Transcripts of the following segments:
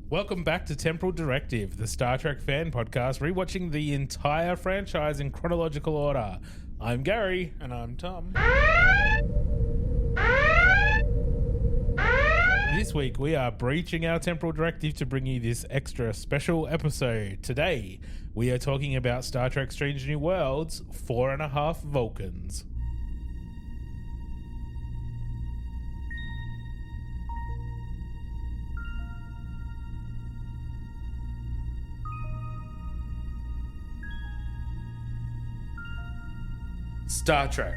Welcome back to Temporal Directive, the Star Trek fan podcast, rewatching the entire franchise in chronological order. I'm Gary. And I'm Tom. This week we are breaching our Temporal Directive to bring you this extra special episode. Today we are talking about Star Trek Strange New Worlds, 4.5 Vulcans. Star Trek,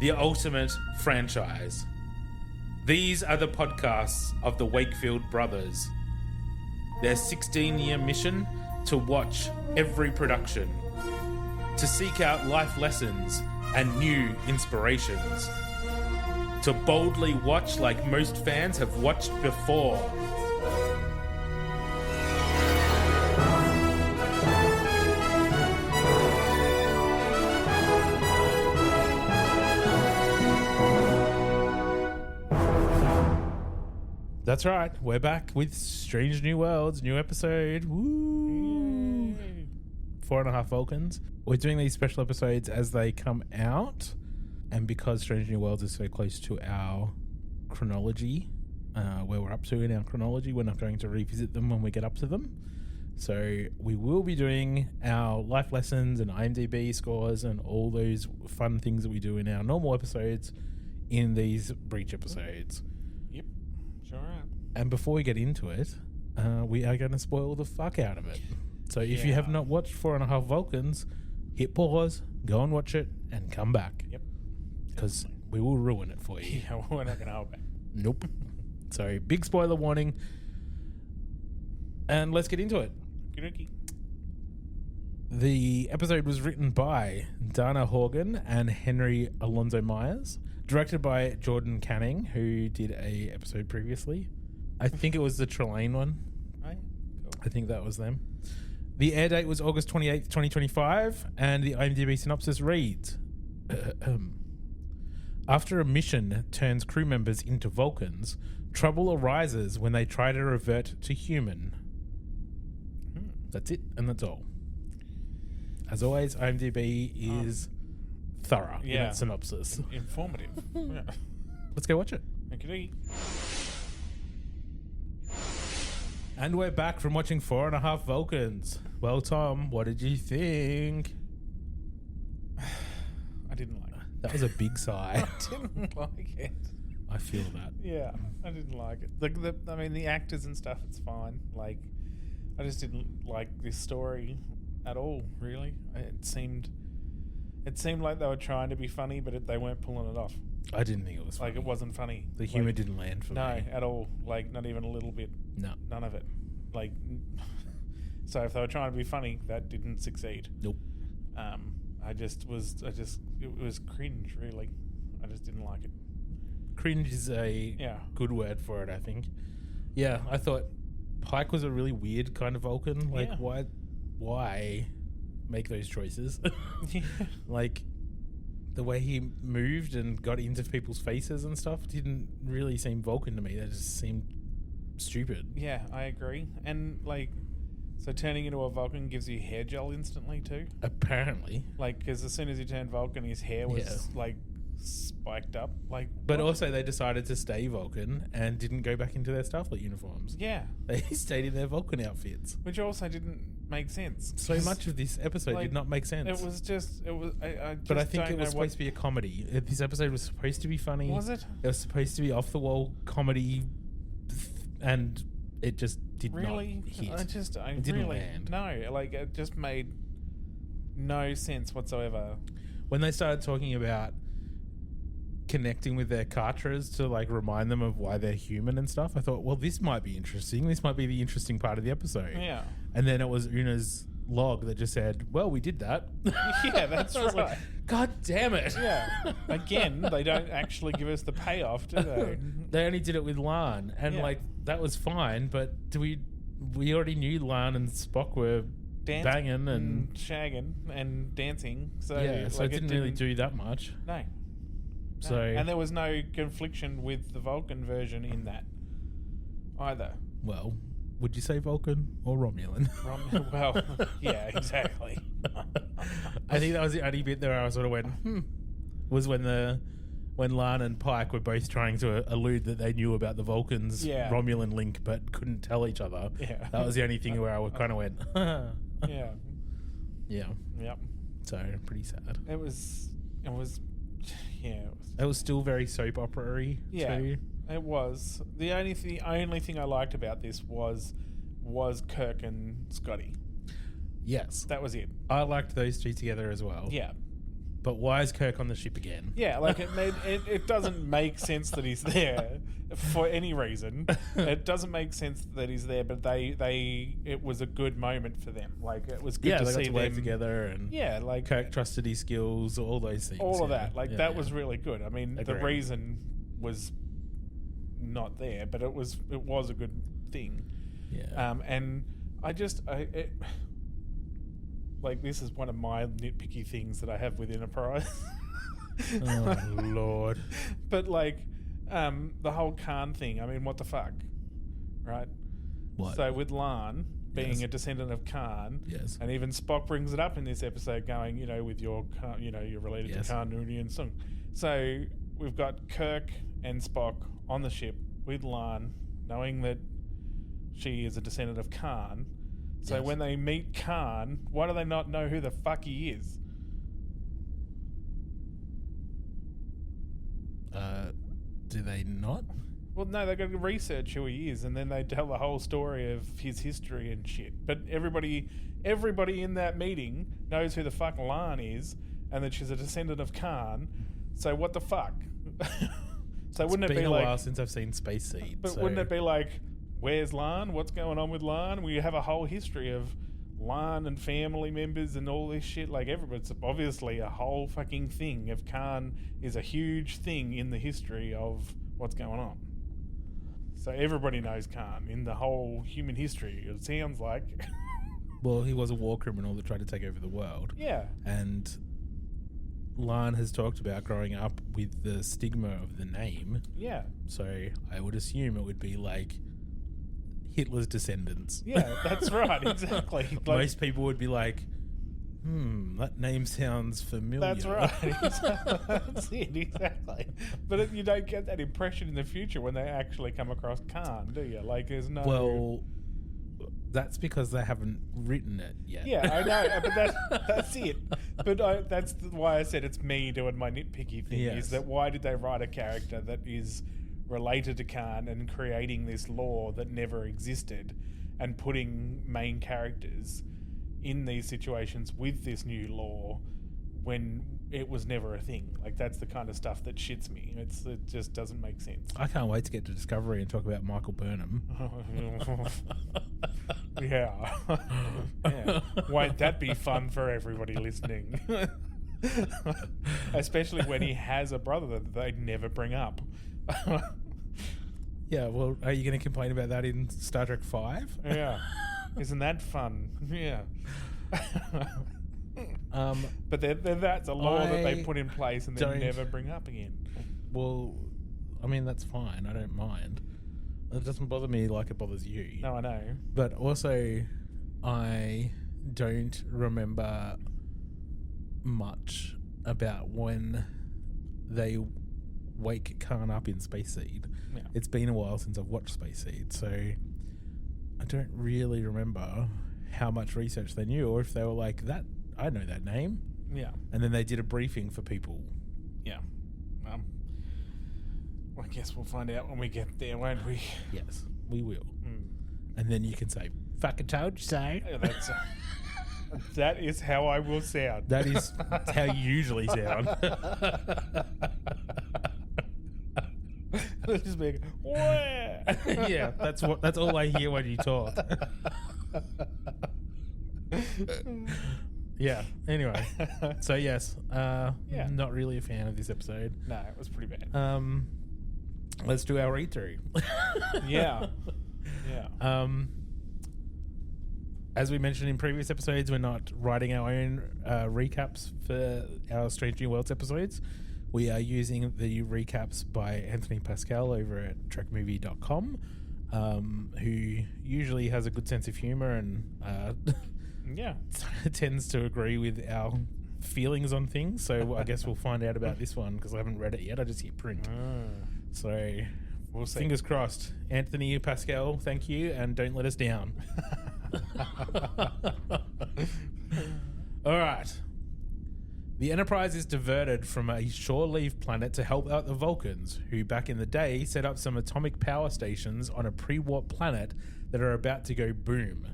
the ultimate franchise. These are the podcasts of the Wakefield brothers. Their 16-year mission to watch every production, to seek out life lessons and new inspirations, to boldly watch like most fans have watched before. That's right, we're back with Strange New Worlds, new episode. Woo! 4.5 Vulcans. We're doing these special episodes as they come out, and because Strange New Worlds is so close to our chronology, where we're up to in our chronology, we're not going to revisit them when we get up to them. So we will be doing our life lessons and IMDb scores and all those fun things that we do in our normal episodes in these breach episodes. Sure are. And before we get into it, we are going to spoil the fuck out of it. So if you have not watched 4.5 Vulcans, hit pause, go and watch it, and come back. Yep. Because we will ruin it for you. Yeah, we're not going to hold back. Nope. So big spoiler warning. And let's get into it. Okey-dokey. The episode was written by Dana Horgan and Henry Alonzo Myers. Directed by Jordan Canning, who did a episode previously. I think it was the Trelane one. Oh, yeah. Cool. I think that was them. The air date was August 28th, 2025, and the IMDb synopsis reads, after a mission turns crew members into Vulcans, trouble arises when they try to revert to human. That's it, and that's all. As always, IMDb is thorough in its synopsis. Informative. Yeah. Let's go watch it. Okey-dokey. And we're back from watching 4.5 Vulcans. Well, Tom, what did you think? I didn't like it. That was a big sigh. I didn't like it. I feel that. Yeah, I didn't like it. The actors and stuff, it's fine. Like, I just didn't like this story at all, really. It seemed like they were trying to be funny, but they weren't pulling it off. I didn't think it was funny. Like, it wasn't funny. The humour didn't land for me. No, at all. Like, not even a little bit. No. None of it. Like, so if they were trying to be funny, that didn't succeed. Nope. It was cringe, really. I just didn't like it. Cringe is a good word for it, I think. Yeah, I thought Pike was a really weird kind of Vulcan. Like, why make those choices? Like, the way he moved and got into people's faces and stuff didn't really seem Vulcan to me. That just seemed stupid. Yeah, I agree. And, like, so turning into a Vulcan gives you hair gel instantly too? Apparently. Like, because as soon as he turned Vulcan, his hair was, like, spiked up. Like, but also they decided to stay Vulcan and didn't go back into their Starfleet uniforms. Yeah. They stayed in their Vulcan outfits. Which also didn't make sense. So much of this episode did not make sense. It was just... But I think it was supposed to be a comedy. This episode was supposed to be funny. Was it? It was supposed to be off-the-wall comedy, and it just did not hit. It didn't land. No, like, it just made no sense whatsoever. When they started talking about connecting with their Carters to, like, remind them of why they're human and stuff, I thought, well, this might be interesting. This might be the interesting part of the episode. Yeah. And then it was Una's log that just said, well, we did that. Yeah, that's right. Like, God damn it. Yeah. Again, they don't actually give us the payoff, do they? They only did it with Lan, and like, that was fine, but we already knew Lan and Spock were banging and shagging and dancing. So yeah, so like, it didn't really do that much. No. So and there was no confliction with the Vulcan version in that either. Well, would you say Vulcan or Romulan? Well, yeah, exactly. I think that was the only bit there I sort of went, was when Lan and Pike were both trying to allude that they knew about the Vulcans' Romulan link but couldn't tell each other. Yeah. That was the only thing where I kind of went, yeah. Yeah. Yep. So, pretty sad. It was It was still very soap opera-y too. It was. The only thing I liked about this was Kirk and Scotty. Yes. That was it. I liked those two together as well. Yeah. But why is Kirk on the ship again? Yeah, like it doesn't make sense that he's there for any reason. It doesn't make sense that he's there, but it was a good moment for them. Like it was good to see them work together, and like Kirk trusted his skills, all those things. All of that. Like that was really good. I mean, the reason was not there, but it was a good thing. Yeah. And like this is one of my nitpicky things that I have with Enterprise. Oh Lord! But like, the whole Khan thing. I mean, what the fuck, right? What? So with Lan being a descendant of Khan, and even Spock brings it up in this episode, going, with your, you're related to Khan Noonien Sung. So we've got Kirk and Spock on the ship with Lan, knowing that she is a descendant of Khan. So when they meet Khan, why do they not know who the fuck he is? Do they not? Well, no, they've got to research who he is, and then they tell the whole story of his history and shit. But everybody in that meeting knows who the fuck Lan is, and that she's a descendant of Khan. So what the fuck? So wouldn't it be like... It's been a while since I've seen Space Seed. But wouldn't it be like... Where's Lan? What's going on with Lan? We have a whole history of Lan and family members and all this shit. Like, everybody's obviously a whole fucking thing of Khan is a huge thing in the history of what's going on. So everybody knows Khan in the whole human history, it sounds like. Well, he was a war criminal that tried to take over the world. Yeah. And Lan has talked about growing up with the stigma of the name. Yeah. So I would assume it would be like Hitler's descendants. Yeah, that's right, exactly. Like, most people would be like, that name sounds familiar. That's right. That's it, exactly. But you don't get that impression in the future when they actually come across Khan, do you? Like, there's no... Well, that's because they haven't written it yet. Yeah, I know, but that's it. But that's why I said it's me doing my nitpicky thing, is that why did they write a character that is related to Khan and creating this law that never existed and putting main characters in these situations with this new law when it was never a thing? Like, that's the kind of stuff that shits me. It just doesn't make sense. I can't wait to get to Discovery and talk about Michael Burnham. Yeah. Won't that be fun for everybody listening? Especially when he has a brother that they never bring up. Yeah, well, are you going to complain about that in Star Trek 5? Yeah. Isn't that fun? Yeah. But that's a law that they put in place and then never bring up again. Well, I mean, that's fine. I don't mind. It doesn't bother me like it bothers you. No, I know. But also, I don't remember much about when they wake Khan up in Space Seed. Yeah. It's been a while since I've watched Space Seed, so I don't really remember how much research they knew, or if they were like, that I know that name. Yeah. And then they did a briefing for people. Yeah. I guess we'll find out when we get there, won't we? Yes, we will. And then you can say, fucking told you so. Yeah, that is how I will sound. That is how you usually sound. Just being, wah! Yeah, that's all I hear when you talk. Yeah. Anyway, so yes, not really a fan of this episode. No, it was pretty bad. Let's do our read through. Yeah. As we mentioned in previous episodes, we're not writing our own recaps for our Strange New Worlds episodes. We are using the recaps by Anthony Pascal over at trekmovie.com, who usually has a good sense of humor and Yeah. tends to agree with our feelings on things. So I guess we'll find out about this one because I haven't read it yet. I just hit print. So We'll see. fingers crossed. Anthony Pascal, thank you, and don't let us down. All right. The Enterprise is diverted from a shore-leave planet to help out the Vulcans, who back in the day set up some atomic power stations on a pre-warp planet that are about to go boom.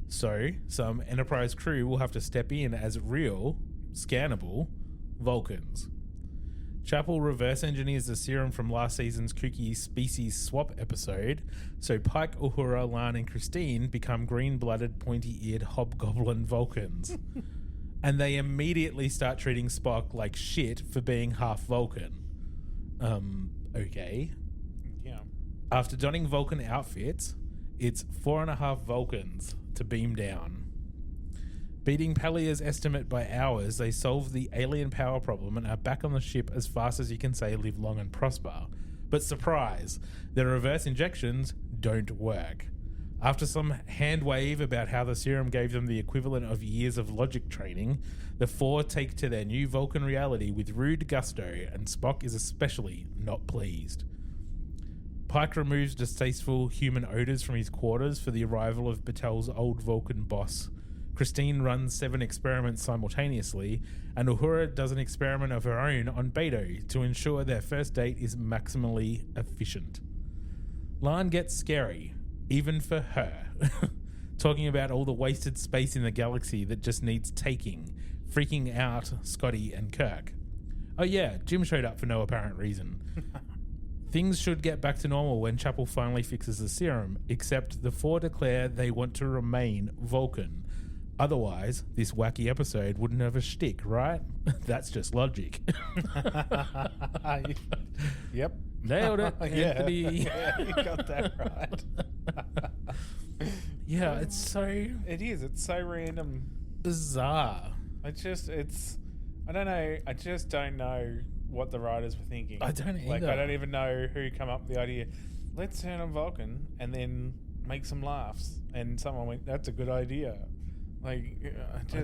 So, some Enterprise crew will have to step in as real, scannable Vulcans. Chapel reverse engineers the serum from last season's kooky species swap episode, so Pike, Uhura, Lan, and Christine become green-blooded, pointy-eared hobgoblin Vulcans. And they immediately start treating Spock like shit for being half Vulcan. Okay. Yeah. After donning Vulcan outfits, it's 4.5 Vulcans to beam down. Beating Palia's estimate by hours, they solve the alien power problem and are back on the ship as fast as you can say live long and prosper. But surprise, their reverse injections don't work. After some hand wave about how the serum gave them the equivalent of years of logic training, the four take to their new Vulcan reality with rude gusto, and Spock is especially not pleased. Pike removes distasteful human odors from his quarters for the arrival of Batel's old Vulcan boss. Christine runs 7 experiments simultaneously, and Uhura does an experiment of her own on Beto to ensure their first date is maximally efficient. Lan gets scary, even for her, talking about all the wasted space in the galaxy that just needs taking, freaking out Scotty and Kirk. Oh yeah, Jim showed up for no apparent reason. Things should get back to normal when Chapel finally fixes the serum, except the four declare they want to remain Vulcan. Otherwise, this wacky episode wouldn't have a shtick, right? That's just logic. Yep. Nailed it, Anthony. Yeah, you got that right. Yeah, it's so It is. It's so random. bizarre. I just don't know what the writers were thinking. I don't either. Like, I don't even know who come up with the idea. Let's turn on Vulcan and then make some laughs. And someone went, "That's a good idea." Like, I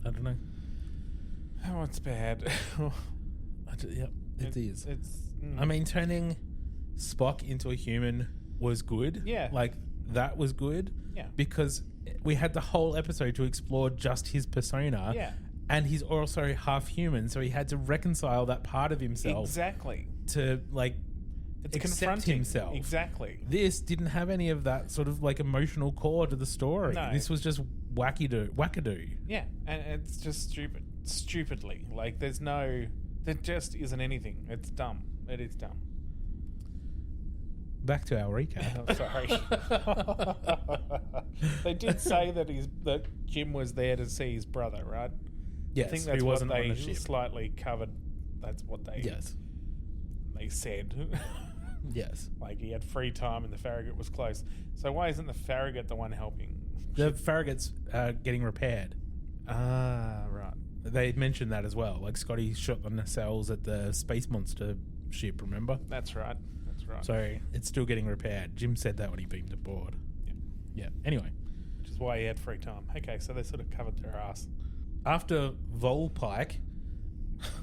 don't know. Oh, it's bad. Yep, it is. It's. I mean, turning Spock into a human was good. Yeah. Like, that was good. Yeah. Because we had the whole episode to explore just his persona. Yeah. And he's also half human, so he had to reconcile that part of himself. Exactly. To, like, It's accept confronting himself. Exactly. This didn't have any of that sort of, like, emotional core to the story. No. This was just wackadoo. Yeah, and it's just stupidly. Like, there just isn't anything. It's dumb. It is dumb. Back to our recap. Oh, sorry. They did say that Jim was there to see his brother, right? Yes, I think that's who what wasn't on they the ship. slightly covered. That's what they said. Yes. Like, he had free time and the Farragut was close. So why isn't the Farragut the one helping? The Farragut's getting repaired. Ah, right. They mentioned that as well. Like, Scotty shot the nacelles at the Space Monster ship, remember? That's right. So it's still getting repaired. Jim said that when he beamed aboard. Yeah. Anyway. Which is why he had free time. Okay, so they sort of covered their ass. After Vol Pike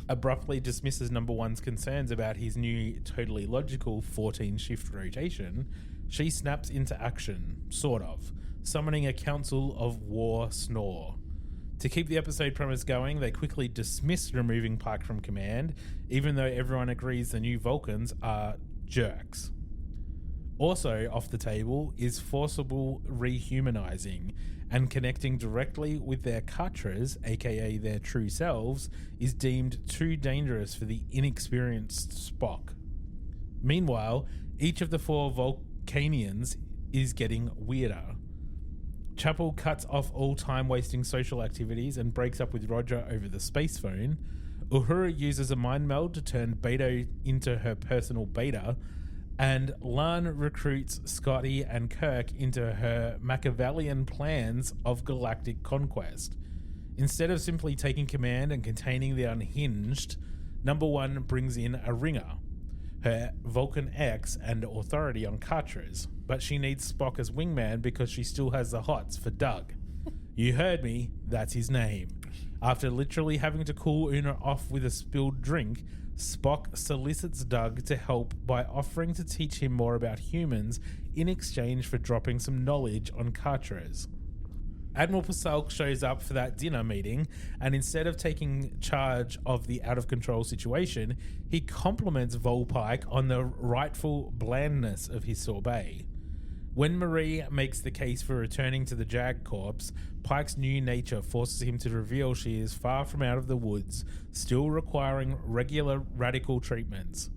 abruptly dismisses number one's concerns about his new totally logical 14-shift rotation, she snaps into action, sort of, summoning a council of war snore. To keep the episode premise going, they quickly dismiss removing Pike from command, even though everyone agrees the new Vulcans are jerks. Also off the table is forcible rehumanizing, and connecting directly with their Katras, aka their true selves, is deemed too dangerous for the inexperienced Spock. Meanwhile, each of the 4 Vulcanians is getting weirder. Chapel cuts off all time-wasting social activities and breaks up with Roger over the space phone. Uhura uses a mind meld to turn Beto into her personal beta, and Lan recruits Scotty and Kirk into her Machiavellian plans of galactic conquest. Instead of simply taking command and containing the unhinged, number one brings in a ringer. her Vulcan X and authority on Carters, but she needs Spock as wingman because she still has the hots for Doug. You heard me, that's his name. After literally having to cool Una off with a spilled drink, Spock solicits Doug to help by offering to teach him more about humans in exchange for dropping some knowledge on Carters. Admiral Pasulk shows up for that dinner meeting, and instead of taking charge of the out-of-control situation, he compliments Volpike on the rightful blandness of his sorbet. When Marie makes the case for returning to the Jag Corps, Pike's new nature forces him to reveal she is far from out of the woods, still requiring regular radical treatments.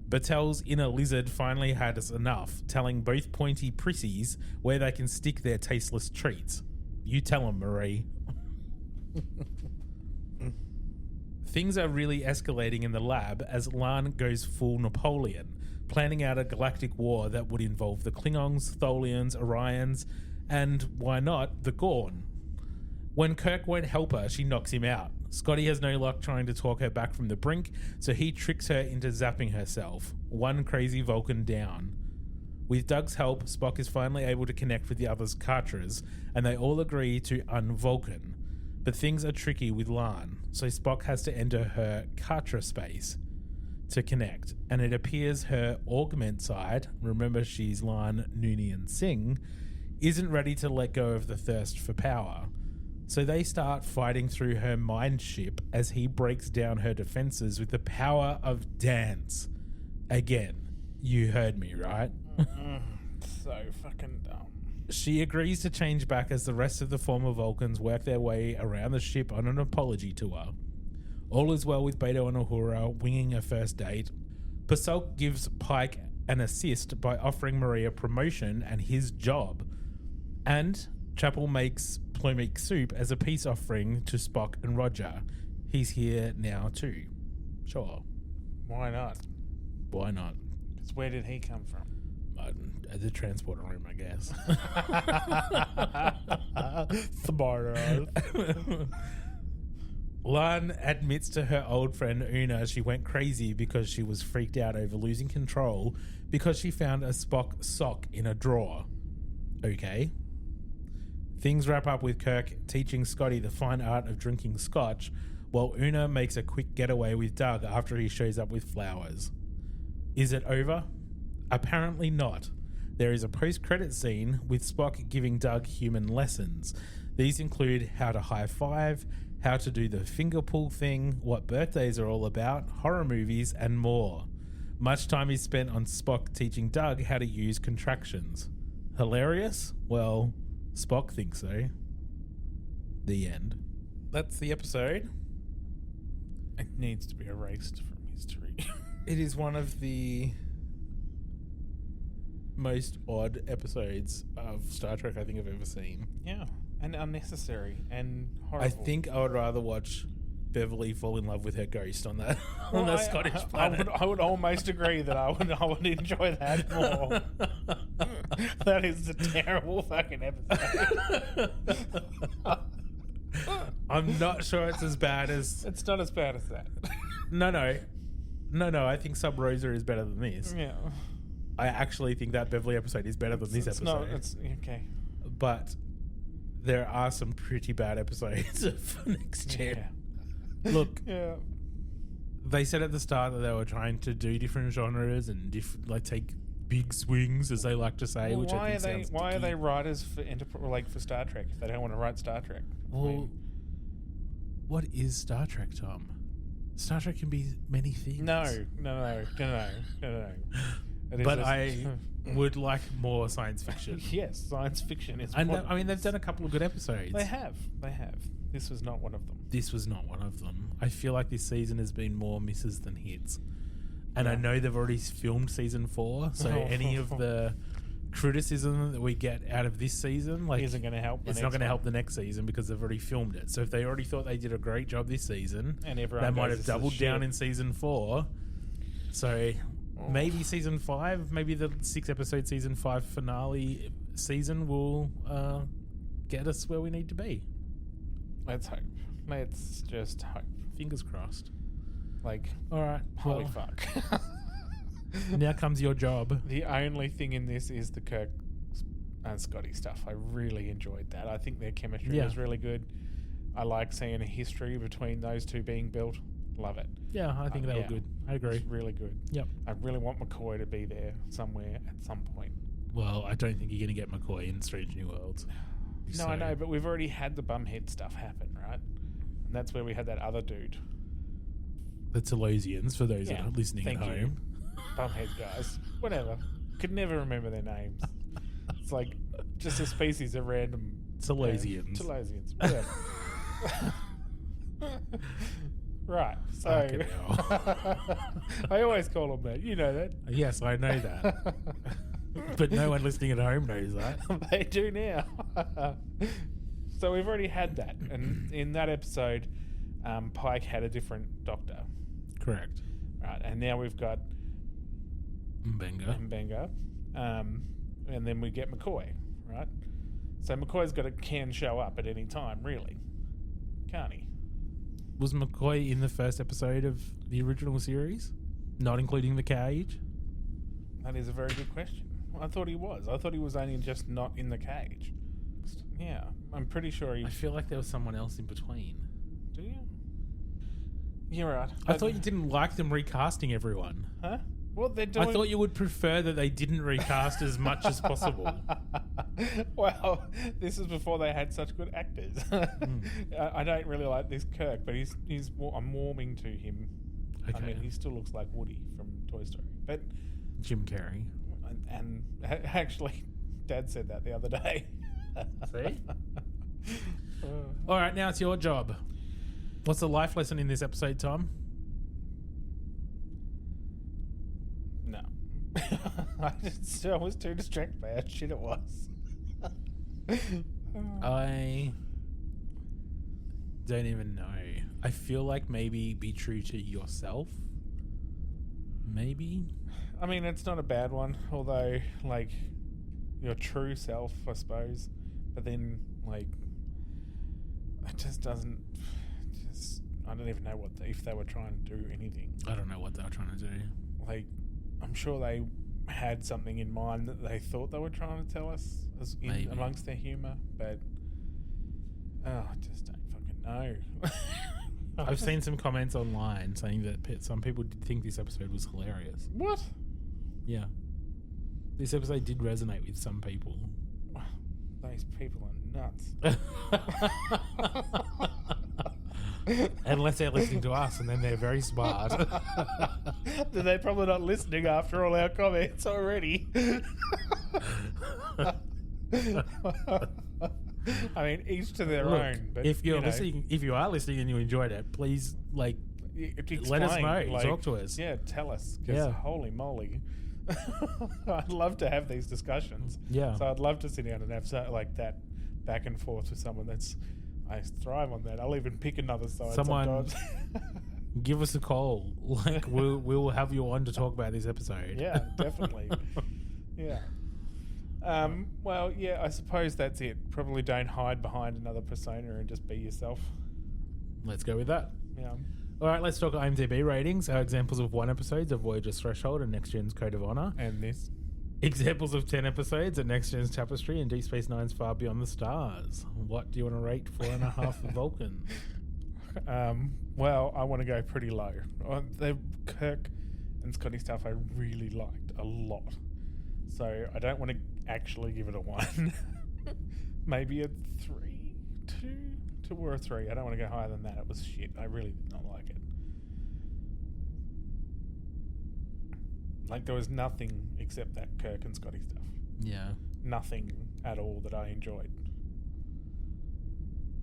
Batel's inner lizard finally had us enough, telling both pointy prissies where they can stick their tasteless treats. You tell him, Marie. Things are really escalating in the lab as Lan goes full Napoleon, planning out a galactic war that would involve the Klingons, Tholians, Orions, and, why not, the Gorn. When Kirk won't help her, she knocks him out. Scotty has no luck trying to talk her back from the brink, so he tricks her into zapping herself. One crazy Vulcan down. With Doug's help, Spock is finally able to connect with the others' Carters, and they all agree to un-Vulcan. But things are tricky with Lan, so Spock has to enter her Carter space to connect, and it appears her augment side, remember she's Lan, Noonien Singh, isn't ready to let go of the thirst for power. So they start fighting through her mind ship as he breaks down her defenses with the power of dance. Again, you heard me, right? So fucking dumb. She agrees to change back as the rest of the former Vulcans work their way around the ship on an apology tour. All is well with Beto and Uhura winging a first date. Pasulk gives Pike an assist by offering Maria promotion and his job. And Chapel makes Plomeek soup as a peace offering to Spock and Roger. He's here now too. Sure. Why not? Why not? Because where did he come from? The transporter room, I guess. Tomorrow. Lan admits to her old friend Una she went crazy because she was freaked out over losing control because she found a Spock sock in a drawer. Okay. Things wrap up with Kirk teaching Scotty the fine art of drinking scotch, while Una makes a quick getaway with Doug after he shows up with flowers. Is it over? Apparently not. There is a post-credit scene with Spock giving Doug human lessons. These include how to high-five, how to do the finger pull thing, what birthdays are all about, horror movies, and more. Much time is spent on Spock teaching Doug how to use contractions. Hilarious? Well, Spock thinks so. The end. That's the episode. It needs to be erased from history. It is one of the most odd episodes of Star Trek I think I've ever seen. Yeah, and unnecessary and horrible. I think I would rather watch Beverly fall in love with her ghost on that Scottish I planet. I would almost agree that I would enjoy that more. That is a terrible fucking episode. I'm not sure it's as bad as... It's not as bad as that. No, I think Sub Rosa is better than this. Yeah. I actually think that Beverly episode is better than this episode. No, it's okay. But there are some pretty bad episodes of Next Gen. Yeah. Look, Yeah. they said at the start that they were trying to do different genres and take big swings, as they like to say. Well, which I think why are they writers for for Star Trek if they don't want to write Star Trek? Well, what is Star Trek, Tom? Star Trek can be many things. No. But I would like more science fiction. Yes, science fiction is. And I mean, they've done a couple of good episodes. They have. This was not one of them. This was not one of them. I feel like this season has been more misses than hits. And Yeah. I know they've already filmed season 4, so any of the criticism that we get out of this season Isn't going to help. it's not going to help the next season because they've already filmed it. So if they already thought they did a great job this season, And everyone they might goes, have "This is doubled down shit." in season 4. So maybe season 5, maybe the 6-episode season 5 finale season will get us where we need to be. Let's hope. Let's just hope. Fingers crossed. Like, All right. holy well, fuck. Now comes your job. The only thing in this is the Kirk and Scotty stuff. I really enjoyed that. I think their chemistry was really good. I like seeing a history between those two being built. Love it. Yeah, I think they were good. I agree. It's really good. Yep. I really want McCoy to be there somewhere at some point. Well, I don't think you're going to get McCoy in Strange New Worlds. No, I know, but we've already had the bumhead stuff happen, right? And that's where we had that other dude. The Telosians, for those that are listening at home. Bumhead guys. Whatever. Could never remember their names. It's like just a species of random... Telosians. Telosians. Whatever. Right. So... I always call them that. You know that. Yes, I know that. But no one listening at home knows that. They do now. So we've already had that. And in that episode, Pike had a different doctor. Correct. Right. And now we've got Mbenga. And then we get McCoy, right? So McCoy's can show up at any time, really. Can't he? Was McCoy in the first episode of the original series? Not including the cage? That is a very good question. I thought he was. I thought he was only just not in the cage. Yeah, I'm pretty sure he... I feel like there was someone else in between. Do you? You're right. I thought you didn't like them recasting everyone. Huh? Well, they're doing... I thought you would prefer that they didn't recast as much as possible. Well, this is before they had such good actors. I don't really like this Kirk, but I'm warming to him. Okay. I mean, he still looks like Woody from Toy Story. But Jim Carrey. And actually, Dad said that the other day. See? All right, now it's your job. What's the life lesson in this episode, Tom? No. I was too distracted by how shit it was. I don't even know. I feel like maybe be true to yourself. Maybe. I mean, it's not a bad one, although, like, your true self, I suppose. But then, like, it just doesn't... I don't even know if they were trying to do anything. I don't know what they were trying to do. Like, I'm sure they had something in mind that they thought they were trying to tell us amongst their humour, but I just don't fucking know. I've seen some comments online saying that some people did think this episode was hilarious. What? Yeah. This episode did resonate with some people. Those people are nuts. Unless they're listening to us, and then they're very smart. Then they're probably not listening after all our comments already. I mean, each to their own. But if you're listening, if you are listening and you enjoyed it, please let us know. Talk to us. Yeah, tell us. Because holy moly, I'd love to have these discussions. Yeah. So I'd love to sit down and have like that back and forth with someone that's. I thrive on that. I'll even pick another side. Someone give us a call. Like we'll have you on to talk about this episode. Yeah, definitely. Yeah. Well, yeah, I suppose that's it. Probably don't hide behind another persona and just be yourself. Let's go with that. Yeah. All right, let's talk IMDb ratings. Our examples of 1 episodes of Voyager's Threshold and Next Gen's Code of Honor. And this. Examples of 10 episodes at Next Gen's Tapestry and Deep Space Nine's Far Beyond the Stars. What do you want to rate 4.5 Vulcans? Well, I want to go pretty low. The Kirk and Scotty stuff I really liked a lot. So I don't want to actually give it a 1. Maybe a 3, 2 or a 3. I don't want to go higher than that. It was shit. I really did not like it. Like, there was nothing except that Kirk and Scotty stuff. Yeah. Nothing at all that I enjoyed.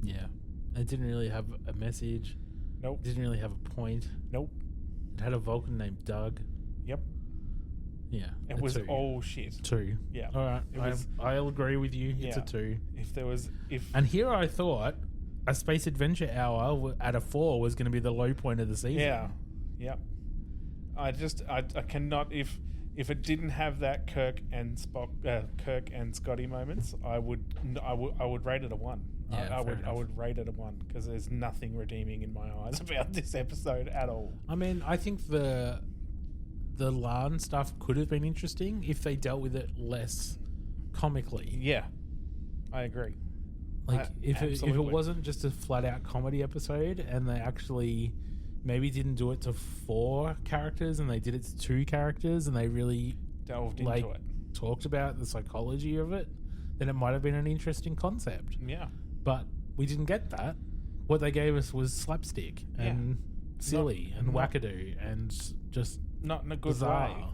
Yeah. It didn't really have a message. Nope. It didn't really have a point. Nope. It had a Vulcan named Doug. Yep. Yeah. It was 2. all shit. 2. Yeah. All right. I'll agree with you. It's a 2. And here I thought a Space Adventure Hour at a 4 was going to be the low point of the season. Yeah. Yep. I cannot, if it didn't have that Kirk and Scotty moments, I would rate it a 1. Yeah, I would rate it a 1 because there's nothing redeeming in my eyes about this episode at all. I mean, I think the the Lan stuff could have been interesting if they dealt with it less comically. Yeah, I agree. Like if it Absolutely. wasn't just a flat out comedy episode and they actually maybe didn't do it to 4 characters and they did it to 2 characters and they really delved like into it. talked about the psychology of it, then it might have been an interesting concept. Yeah. But we didn't get that. What they gave us was slapstick and silly and wackadoo and just Not in a good bizarre. way.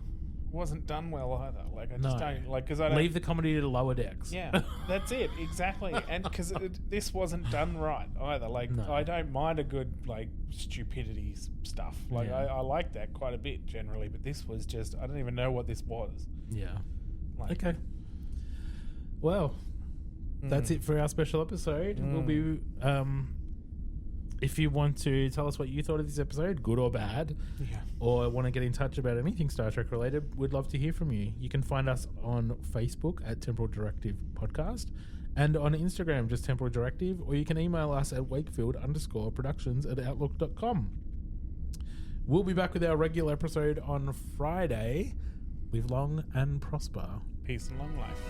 Wasn't done well either. Like I No. just don't like because I don't Leave the comedy to the lower decks. Yeah, that's it exactly. And because this wasn't done right either. Like No. I don't mind a good like stupidity stuff. Like Yeah. I like that quite a bit generally, but this was just I don't even know what this was. Yeah. Like, Okay. Well, that's it for our special episode. We'll be if you want to tell us what you thought of this episode, good or bad, Yeah. or want to get in touch about anything Star Trek related, we'd love to hear from you. You can find us on Facebook at Temporal Directive Podcast and on Instagram, just Temporal Directive, or you can email us at wakefield_productions@outlook.com. We'll be back with our regular episode on Friday. Live long and prosper. Peace and long life.